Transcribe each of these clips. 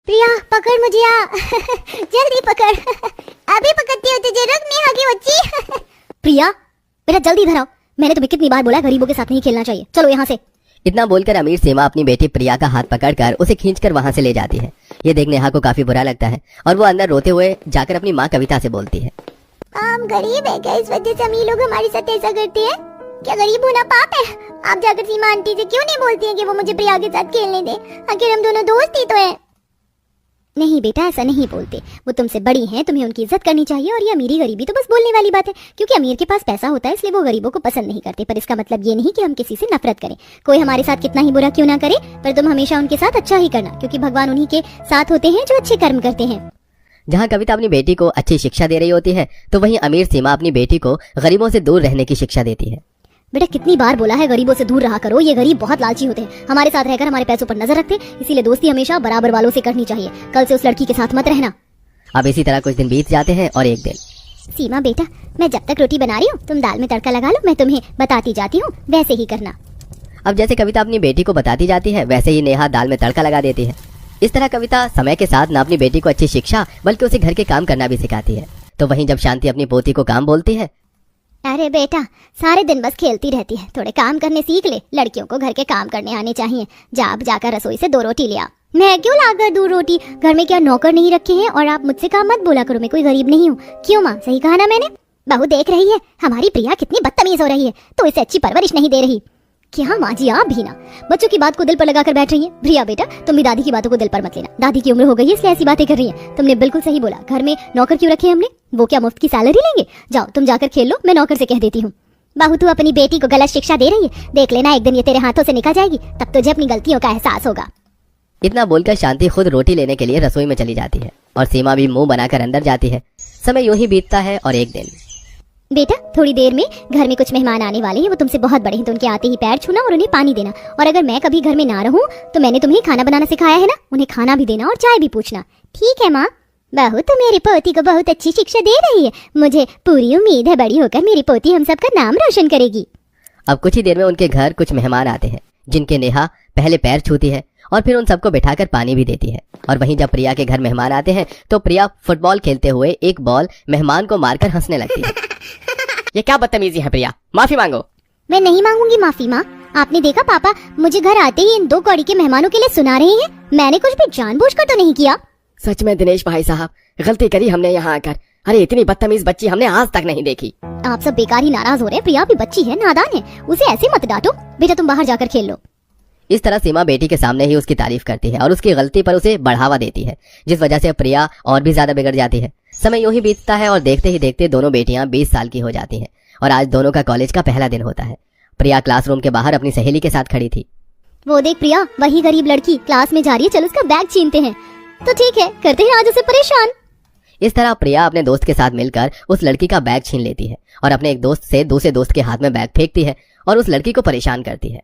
प्रिया पकड़ मुझे जल्दी पकड़। अभी पकड़ती हो तुझे, रुक नेहा की बच्ची। प्रिया बेटा जल्दी इधर आओ, मैंने तुम्हें कितनी बार बोला है गरीबों के साथ नहीं खेलना चाहिए, चलो यहाँ से। इतना बोलकर अमीर सीमा अपनी बेटी प्रिया का हाथ पकड़कर उसे खींचकर वहां से ले जाती है। ये देख नेहा को काफी बुरा लगता है और वो अंदर रोते हुए जाकर अपनी माँ कविता से बोलती है, हम गरीब है क्या, इस वजह से अमीर लोग हमारे साथ ऐसा करते हैं? क्या गरीब होना पाप है? आप जाकर सीमा आंटी से क्यों नहीं बोलती हैं कि वो मुझे प्रिया के साथ खेलने दे? आखिर हम दोनों दोस्त ही तो हैं। नहीं बेटा ऐसा नहीं बोलते, वो तुमसे बड़ी हैं, तुम्हें उनकी इज्जत करनी चाहिए। और ये अमीरी गरीबी तो बस बोलने वाली बात है, क्योंकि अमीर के पास पैसा होता है इसलिए वो गरीबों को पसंद नहीं करते। पर इसका मतलब ये नहीं कि हम किसी से नफरत करें। कोई हमारे साथ कितना ही बुरा क्यों ना करे, पर तुम हमेशा उनके साथ अच्छा ही करना, क्योंकि भगवान उन्हीं के साथ होते हैं जो अच्छे कर्म करते हैं। जहाँ कविता अपनी बेटी को अच्छी शिक्षा दे रही होती है तो वहीं अमीर सीमा अपनी बेटी को गरीबों से दूर रहने की शिक्षा देती है। बेटा कितनी बार बोला है गरीबों से दूर रहा करो, ये गरीब बहुत लालची होते हैं, हमारे साथ रहकर हमारे पैसों पर नजर रखते, इसीलिए दोस्ती हमेशा बराबर वालों से करनी चाहिए। कल से उस लड़की के साथ मत रहना। अब इसी तरह कुछ दिन बीत जाते हैं और एक दिन, सीमा बेटा मैं जब तक रोटी बना रही हूँ तुम दाल में तड़का लगा लो, मैं तुम्हें बताती जाती हूँ, वैसे ही करना। अब जैसे कविता अपनी बेटी को बताती जाती है वैसे ही नेहा दाल में तड़का लगा देती है। इस तरह कविता समय के साथ न अपनी बेटी को अच्छी शिक्षा बल्कि उसे घर के काम करना भी सिखाती है। तो वहीं जब शांति अपनी पोती को काम बोलती है, अरे बेटा सारे दिन बस खेलती रहती है, थोड़े काम करने सीख ले, लड़कियों को घर के काम करने आने चाहिए। जाकर रसोई से 2 रोटी ले आ। मैं क्यों लाकर दूं रोटी, घर में क्या नौकर नहीं रखे हैं? और आप मुझसे काम मत बोला करो, मैं कोई गरीब नहीं हूँ। क्यों माँ, सही कहा ना मैंने? बहू देख रही है हमारी प्रिया कितनी बदतमीज हो रही है, तो इसे अच्छी परवरिश नहीं दे रही। क्या माँ जी आप भी ना बच्चों की बात को दिल पर लगाकर बैठ रही है। प्रिया बेटा तुम भी दादी की बातों को दिल पर मत लेना, दादी की उम्र हो गई है इसलिए ऐसी बातें कर रही है। तुमने बिल्कुल सही बोला, घर में नौकर क्यों रखे हमने, वो क्या मुफ्त की सैलरी लेंगे? जाओ तुम जाकर खेल लो, मैं नौकर से कह देती हूँ। बहू तू अपनी बेटी को गलत शिक्षा दे रही है, देख लेना एक दिन ये तेरे हाथों से निकल जाएगी, तब तुझे अपनी गलतियों का एहसास होगा। इतना बोलकर शांति खुद रोटी लेने के लिए रसोई में चली जाती है और सीमा भी मुंह बनाकर अंदर जाती है। समय यूं ही बीतता है और एक दिन, बेटा थोड़ी देर में घर में कुछ मेहमान आने वाले हैं, वो तुमसे बहुत बड़े हैं, तो उनके आते ही पैर छूना और उन्हें पानी देना। और अगर मैं कभी घर में ना रहूं तो मैंने तुम्हें खाना बनाना सिखाया है ना, उन्हें खाना भी देना और चाय भी पूछना। ठीक है माँ? बहू तो मेरी पोती को बहुत अच्छी शिक्षा दे रही है, मुझे पूरी उम्मीद है बड़ी होकर मेरी पोती हम सबका नाम रोशन करेगी। अब कुछ ही देर में उनके घर कुछ मेहमान आते हैं जिनके नेहा पहले पैर छूती है और फिर उन सबको बिठाकर पानी भी देती है। और वहीं जब प्रिया के घर मेहमान आते हैं तो प्रिया फुटबॉल खेलते हुए एक बॉल मेहमान को मारकर हंसने लगती है। ये क्या बदतमीजी है प्रिया, माफी मांगो। मैं नहीं मांगूंगी माफी माँ। आपने देखा पापा मुझे घर आते ही इन 2 कौड़ी के मेहमानों के लिए सुना रहे हैं, मैंने कुछ भी जानबूझकर तो नहीं किया। सच में दिनेश भाई साहब गलती करी हमने यहाँ आकर, अरे इतनी बदतमीज बच्ची हमने आज तक नहीं देखी। आप सब बेकार ही नाराज हो रहे हैं, प्रिया भी बच्ची है, नादान है, उसे ऐसे मत डांटो। बेटा तुम बाहर जाकर खेल लो। इस तरह सीमा बेटी के सामने ही उसकी तारीफ करती है और उसकी गलती पर उसे बढ़ावा देती है, जिस वजह से प्रिया और भी ज्यादा बिगड़ जाती है। समय यूं ही बीतता है और देखते ही देखते दोनों बेटियां 20 साल की हो जाती हैं और आज दोनों का कॉलेज का पहला दिन होता है। प्रिया क्लासरूम के बाहर अपनी सहेली के साथ खड़ी थी। वो देख प्रिया, वही गरीब लड़की क्लास में जा रही है, चलो उसका बैग छीनते हैं। तो ठीक है, करते हैं आज उसे परेशान। इस तरह प्रिया अपने दोस्त के साथ मिलकर उस लड़की का बैग छीन लेती है और अपने एक दोस्त से दूसरे दोस्त के हाथ में बैग फेंकती है और उस लड़की को परेशान करती है।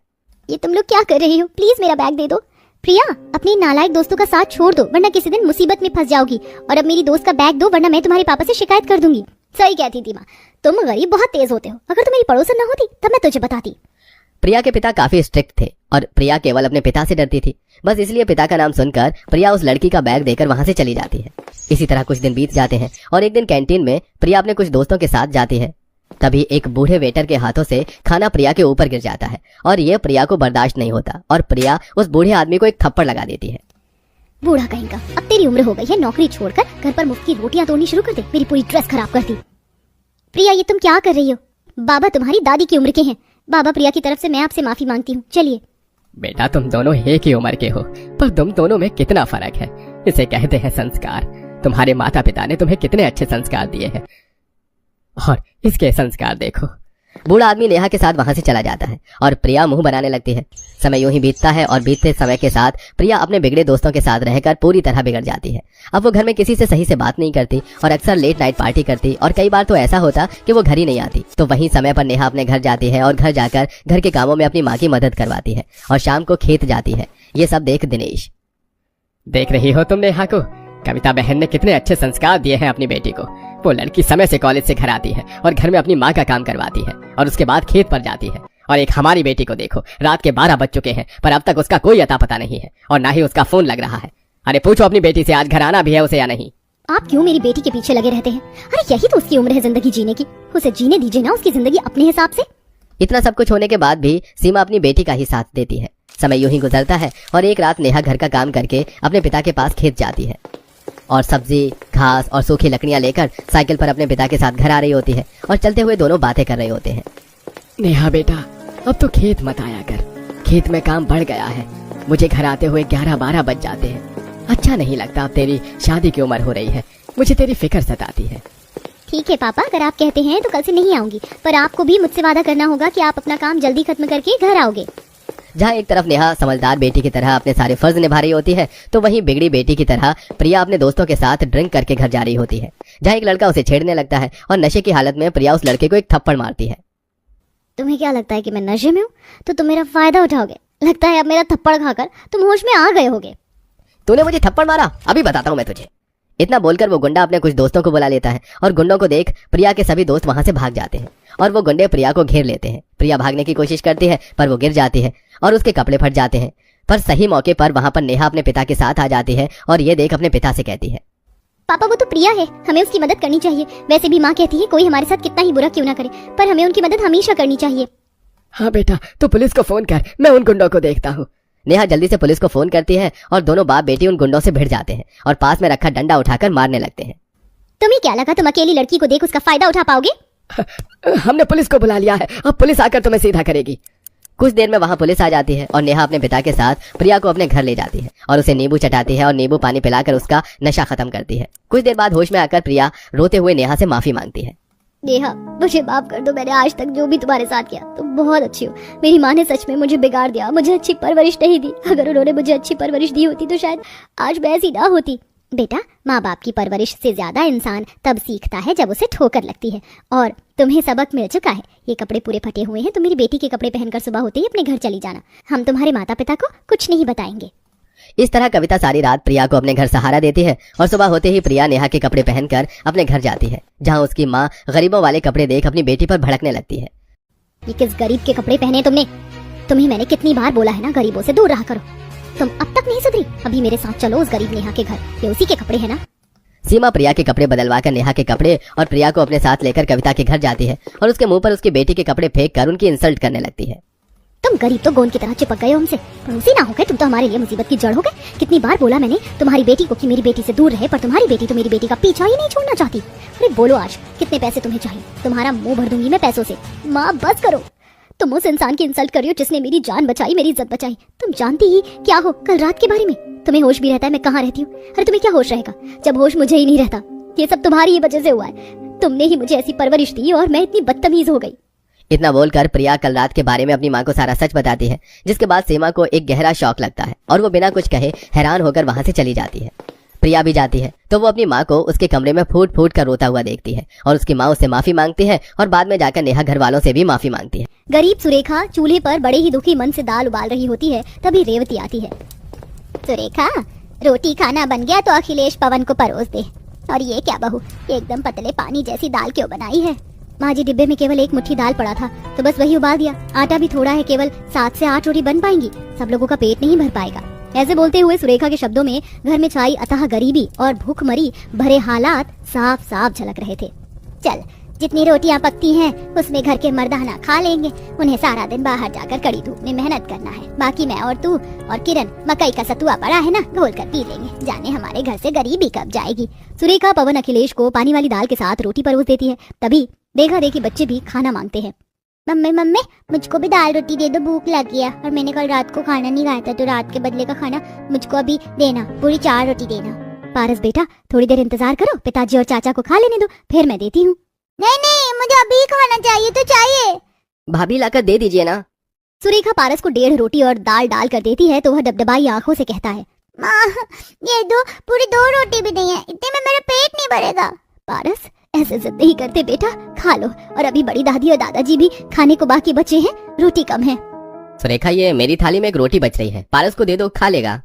ये तुम लोग क्या कर रही हो, प्लीज मेरा बैग दे दो। प्रिया अपने नालायक दोस्तों का साथ छोड़ दो वरना किसी दिन मुसीबत में फंस जाओगी, और अब मेरी दोस्त का बैग दो वरना मैं तुम्हारे पापा से शिकायत कर दूंगी। सही कहती थी माँ, तुम गरीब बहुत तेज होते हो, अगर तुम मेरी पड़ोसन ना होती तब मैं तुझे बताती। प्रिया के पिता काफी स्ट्रिक्ट थे और प्रिया केवल अपने पिता से डरती थी, बस इसलिए पिता का नाम सुनकर प्रिया उस लड़की का बैग देकर वहां से चली जाती है। इसी तरह कुछ दिन बीत जाते हैं और एक दिन कैंटीन में प्रिया अपने कुछ दोस्तों के साथ जाती है। तभी एक बूढ़े वेटर के हाथों से खाना प्रिया के ऊपर गिर जाता है और ये प्रिया को बर्दाश्त नहीं होता और प्रिया उस बूढ़े आदमी को एक थप्पड़ लगा देती है। बूढ़ा कहेगा, अब तेरी उम्र हो गई है, नौकरी छोड़कर घर पर मुफ्त की रोटियां तोड़नी शुरू कर दे, मेरी पूरी ड्रेस खराब कर दी। प्रिया ये तुम क्या कर रही हो? बाबा तुम्हारी दादी की उम्र के हैं। बाबा प्रिया की तरफ से मैं आपसे माफी मांगती हूँ, चलिए। बेटा तुम दोनों एक ही उम्र के हो, पर तुम दोनों में कितना फर्क है, इसे कहते हैं संस्कार। तुम्हारे माता पिता ने तुम्हें कितने अच्छे संस्कार दिए हैं और इसके संस्कार देखो। बूढ़ा आदमी नेहा के साथ वहां से चला जाता है और प्रिया मुंह बनाने लगती है। समय यूं ही बीतता है और बीतते समय के साथ प्रिया अपने बिगड़े दोस्तों के साथ रहकर पूरी तरह बिगड़ जाती है। अब वो घर में किसी से सही से बात नहीं करती और अक्सर लेट नाइट पार्टी करती और कई बार तो ऐसा होता कि वो घर ही नहीं आती। तो वहीं समय पर नेहा अपने घर जाती है और घर जाकर घर के कामों में अपनी माँ की मदद करवाती है और शाम को खेत जाती है। ये सब देख दिनेश, देख रही हो तुम नेहा को, कविता बहन ने कितने अच्छे संस्कार दिए हैं अपनी बेटी को। वो लड़की समय से कॉलेज से घर आती है और घर में अपनी माँ का काम करवाती है और उसके बाद खेत पर जाती है। और एक हमारी बेटी को देखो, रात के 12 बज चुके हैं पर अब तक उसका कोई अता पता नहीं है और ना ही उसका फोन लग रहा है। अरे पूछो अपनी बेटी से आज घर आना भी है उसे या नहीं। आप क्यों मेरी बेटी के पीछे लगे रहते हैं? अरे यही तो उसकी उम्र है जिंदगी जीने की, उसे जीने दीजिए ना उसकी जिंदगी अपने हिसाब से। इतना सब कुछ होने के बाद भी सीमा अपनी बेटी का ही साथ देती है। समय यूं ही गुजरता है और एक रात नेहा घर का काम करके अपने पिता के पास खेत जाती है और सब्जी, घास और सूखी लकड़ियां लेकर साइकिल पर अपने पिता के साथ घर आ रही होती है और चलते हुए दोनों बातें कर रहे होते हैं। नेहा बेटा, अब तो खेत मत आया कर, खेत में काम बढ़ गया है। मुझे घर आते हुए 11-12 बज जाते हैं। अच्छा नहीं लगता, अब तेरी शादी की उम्र हो रही है, मुझे तेरी फिक्र सताती है। ठीक है पापा, अगर आप कहते हैं तो कल से नहीं आऊंगी, पर आपको भी मुझसे वादा करना होगा कि आप अपना काम जल्दी खत्म करके घर आओगे। जहाँ एक तरफ नेहा समझदार बेटी की तरह अपने सारे फर्ज निभा रही होती है, तो वहीं बिगड़ी बेटी की तरह प्रिया अपने दोस्तों के साथ ड्रिंक करके घर जा रही होती है। जहाँ एक लड़का उसे छेड़ने लगता है और नशे की हालत में प्रिया उस लड़के को एक थप्पड़ मारती है। तुम्हें क्या लगता है कि मैं नशे में हूँ तो तुम मेरा फायदा उठाओगे? लगता है अब मेरा थप्पड़ खाकर तुम होश में आ गए होगे। तूने मुझे थप्पड़ मारा, अभी बताता हूँ मैं तुझे। इतना बोलकर वो गुंडा अपने कुछ दोस्तों को बुला लेता है और गुंडों को देख प्रिया के सभी दोस्त वहां से भाग जाते हैं और वो गुंडे प्रिया को घेर लेते हैं। प्रिया भागने की कोशिश करती है पर वो गिर जाती है और उसके कपड़े फट जाते हैं। पर सही मौके पर वहां पर नेहा अपने पिता के साथ आ जाती है और ये देख अपने पिता से कहती है, पापा वो तो प्रिया है, हमें उसकी मदद करनी चाहिए। वैसे भी माँ कहती है कोई हमारे साथ कितना ही बुरा क्यों ना करे, पर हमें उनकी मदद हमेशा करनी चाहिए। हाँ बेटा, तू पुलिस को फोन कर, मैं उन गुंडों को देखता हूँ। नेहा जल्दी से पुलिस को फोन करती है और दोनों बाप बेटी उन गुंडों से भिड़ जाते हैं और पास में रखा डंडा उठाकर मारने लगते हैं। तुम्हें क्या लगा तुम अकेली लड़की को देख उसका फायदा उठा पाओगे? हमने पुलिस को बुला लिया है, अब पुलिस आकर तुम्हें सीधा करेगी। कुछ देर में वहां पुलिस आ जाती है और नेहा अपने पिता के साथ प्रिया को अपने घर ले जाती है और उसे नींबू चटाती है और नींबू पानी पिलाकर उसका नशा खत्म करती है। कुछ देर बाद होश में आकर प्रिया रोते हुए नेहा से माफी मांगती है। नेहा मुझे माफ कर दो, मैंने आज तक जो भी तुम्हारे साथ किया, तुम बहुत अच्छी हो। मेरी माँ ने सच में मुझे बिगाड़ दिया, मुझे अच्छी परवरिश नहीं दी। अगर उन्होंने मुझे अच्छी परवरिश दी होती तो शायद आज मैं ऐसी ना होती। बेटा, माँ बाप की परवरिश से ज्यादा इंसान तब सीखता है जब उसे ठोकर लगती है, और तुम्हें सबक मिल चुका है। ये कपड़े पूरे फटे हुए हैं, तुम मेरी बेटी के कपड़े पहनकर सुबह होते ही अपने घर चली जाना। हम तुम्हारे माता पिता को कुछ नहीं बताएंगे। इस तरह कविता सारी रात प्रिया को अपने घर सहारा देती है और सुबह होते ही प्रिया नेहा के कपड़े पहनकर अपने घर जाती है, जहां उसकी माँ गरीबों वाले कपड़े देख अपनी बेटी पर भड़कने लगती है। ये किस गरीब के कपड़े पहने तुमने? तुम्हें मैंने कितनी बार बोला है ना, गरीबों से दूर रहा करो। तुम अब तक नहीं सुधरी? अभी मेरे साथ चलो उस गरीब नेहा के घर, ये उसी के कपड़े है ना। सीमा प्रिया के कपड़े बदलवा कर नेहा के कपड़े और प्रिया को अपने साथ लेकर कविता के घर जाती है और उसके मुंह पर उसकी बेटी के कपड़े फेंक कर उनकी इंसल्ट करने लगती है। तुम गरीब तो गोंद की तरह चिपक गए हो हमसे, पड़ोसी ना हो गए, तुम तो हमारे लिए मुसीबत की जड़ हो गए। कितनी बार बोला मैंने तुम्हारी बेटी को कि मेरी बेटी से दूर रहे, पर तुम्हारी बेटी तो मेरी बेटी का पीछा ही नहीं छोड़ना चाहती। अरे बोलो आज कितने पैसे तुम्हें चाहिए? तुम्हारा मुंह भर दूंगी मैं पैसों से। माँ बस करो, तुम उस इंसान की इंसल्ट कर रही हो जिसने मेरी जान बचाई, मेरी इज्जत बचाई। तुम जानती ही क्या हो कल रात के बारे में? तुम्हें होश भी रहता है मैं कहाँ रहती हूँ? अरे तुम्हें क्या होश रहेगा जब होश मुझे ही नहीं रहता? ये सब तुम्हारी ही वजह से हुआ है। तुमने ही मुझे ऐसी परवरिश दी और मैं इतनी बदतमीज हो गई। इतना बोलकर प्रिया कल रात के बारे में अपनी माँ को सारा सच बताती है, जिसके बाद सीमा को एक गहरा शौक लगता है और वो बिना कुछ कहे हैरान होकर वहां से चली जाती है। प्रिया भी जाती है तो वो अपनी माँ को उसके कमरे में फूट फूट कर रोता हुआ देखती है और उसकी माँ उससे माफी मांगती है और बाद में जाकर नेहा घर वालों से भी माफी मांगती है। गरीब सुरेखा चूल्हे पर बड़े ही दुखी मन से दाल उबाल रही होती है, तभी रेवती आती है। सुरेखा, रोटी खाना बन गया तो अखिलेश पवन को परोस दे। और ये क्या बहू, एकदम पतले पानी जैसी दाल क्यों बनाई है? माँ जी, डिब्बे में केवल एक मुट्ठी दाल पड़ा था तो बस वही उबाल दिया। आटा भी थोड़ा है, केवल 7 से 8 रोटी बन पाएंगी, सब लोगों का पेट नहीं भर पाएगा। ऐसे बोलते हुए सुरेखा के शब्दों में घर में छाई अतः गरीबी और भूखमरी भरे हालात साफ साफ झलक रहे थे। चल, जितनी रोटियां पकती हैं उसमें घर के मर्दाना खा लेंगे, उन्हें सारा दिन बाहर जाकर कड़ी धूप में मेहनत करना है। बाकी मैं और तू और किरण मकई का सतुआ पड़ा है ना, घोल कर पी लेंगे। जाने हमारे घर से गरीबी कब जाएगी। सुरेखा पवन अखिलेश को पानी वाली दाल के साथ रोटी परोस देती है। तभी देखा देखी बच्चे भी खाना मांगते हैं। मम्मी मम्मी, मुझको भी दाल रोटी दे दो, भूख लगी है और मैंने कल रात को खाना नहीं खाया था, तो रात के बदले का खाना मुझको अभी देना, पूरी 4 रोटी देना। पारस बेटा, थोड़ी देर इंतजार करो, पिताजी और चाचा को खा लेने दो, फिर मैं देती हूँ। नहीं नहीं, मुझे अभी खाना चाहिए तो चाहिए। भाभी लाकर दे दीजिए ना। सुरेखा पारस को 1.5 रोटी और दाल डाल कर देती है तो वह डबडबाई आंखों से कहता है, माँ ये दो, पूरी 2 रोटी भी नहीं है, इतने में मेरा पेट नहीं भरेगा। पारस ऐसे जिद नहीं करते बेटा, खा लो। और अभी बड़ी दादी और दादाजी भी खाने को बाकी बचे हैं, रोटी कम है। सुरेखा, ये मेरी थाली में एक रोटी बच रही है, पारस को दे दो, खा लेगा।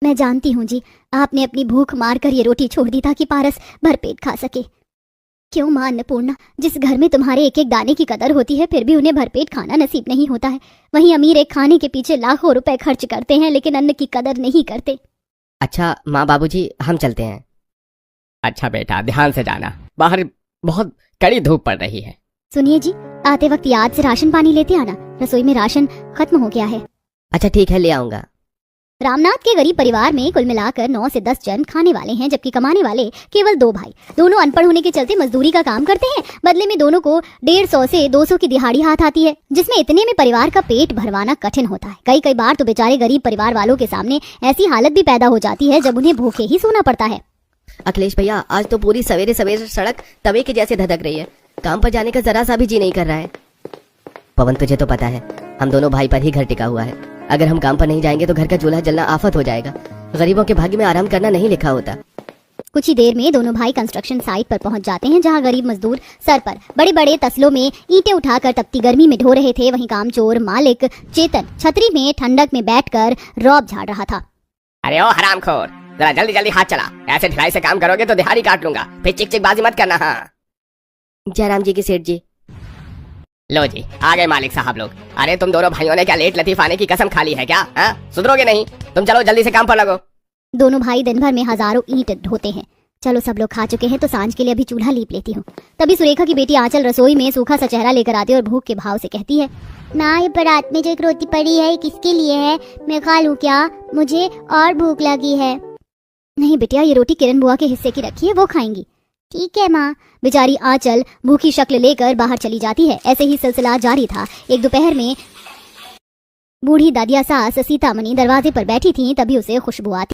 मैं जानती हूँ जी, आपने अपनी भूख मार कर ये रोटी छोड़ दी ताकि पारस भरपेट खा सके। क्यों माँ अन्नपूर्णा, जिस घर में तुम्हारे एक एक दाने की कदर होती है फिर भी उन्हें भरपेट खाना नसीब नहीं होता है, वहीं अमीर एक खाने के पीछे लाखों रुपए खर्च करते हैं लेकिन अन्न की कदर नहीं करते। अच्छा माँ बाबूजी, हम चलते हैं। अच्छा बेटा, ध्यान से जाना, बाहर बहुत कड़ी धूप पड़ रही है। सुनिए जी, आते वक्त याद से राशन पानी लेते आना, रसोई में राशन खत्म हो गया है। अच्छा ठीक है, ले आऊंगा। रामनाथ के गरीब परिवार में कुल मिलाकर 9 से 10 जन खाने वाले हैं, जबकि कमाने वाले केवल 2 भाई। दोनों अनपढ़ होने के चलते मजदूरी का काम करते हैं। बदले में दोनों को 150 से 200 की दिहाड़ी हाथ आती है, जिसमें इतने में परिवार का पेट भरवाना कठिन होता है। कई बार तो बेचारे गरीब परिवार वालों के सामने ऐसी हालत भी पैदा हो जाती है जब उन्हें भूखे ही सोना पड़ता है। अखिलेश भैया, आज तो पूरी सवेरे सवेरे सड़क तवे के जैसे धधक रही है। काम पर जाने का जरा सा भी जी नहीं कर रहा है। पवन, तुझे तो पता है हम दोनों भाई पर ही घर टिका हुआ है। अगर हम काम पर नहीं जाएंगे तो घर का चूल्हा जलना आफत हो जाएगा। गरीबों के भाग्य में आराम करना नहीं लिखा होता। कुछ ही देर में दोनों भाई कंस्ट्रक्शन साइट पर पहुंच जाते हैं, जहां गरीब मजदूर सर पर बड़े बड़े तसलों में ईंटें उठाकर तपती गर्मी में ढो रहे थे। वहीं कामचोर मालिक चेतन छतरी में ठंडक में बैठकर रौब झाड़ रहा था। अरे ओ हरामखोर, जरा जल्दी जल्दी हाथ चला। ऐसे ढिलाई से काम करोगे तो दिहाड़ी काट लूंगा। फिर चिक चिक बाजी मत करना। हाँ जयराम जी की सेठ जी। लो जी, आ गए मालिक साहब लोग। अरे तुम दोनों भाइयों ने क्या लेट लतीफ आने की कसम खा ली है क्या? सुधरोगे नहीं? तुम चलो जल्दी से काम पर लगो। दोनों भाई दिन भर में हजारों ईंट ढोते हैं। चलो सब लोग खा चुके हैं तो सांझ के लिए अभी चूल्हा लीप लेती हूँ। तभी सुरेखा की बेटी आंचल रसोई में सूखा सा चेहरा लेकर आती है और भूख के भाव से कहती है, माँ, ये परात में जो एक रोटी पड़ी है किसके लिए है? मैं खा लूँ क्या? मुझे और भूख लगी है। नहीं बिटिया, ये रोटी किरण बुआ के हिस्से की रखी है, वो खाएंगी। ठीक है माँ। बेचारी आंचल भूखी शक्ल लेकर बाहर चली जाती है। ऐसे ही सिलसिला जारी था। एक दोपहर में बूढ़ी दादिया सास सीतामणि दरवाजे पर बैठी थी, तभी उसे खुशबू आती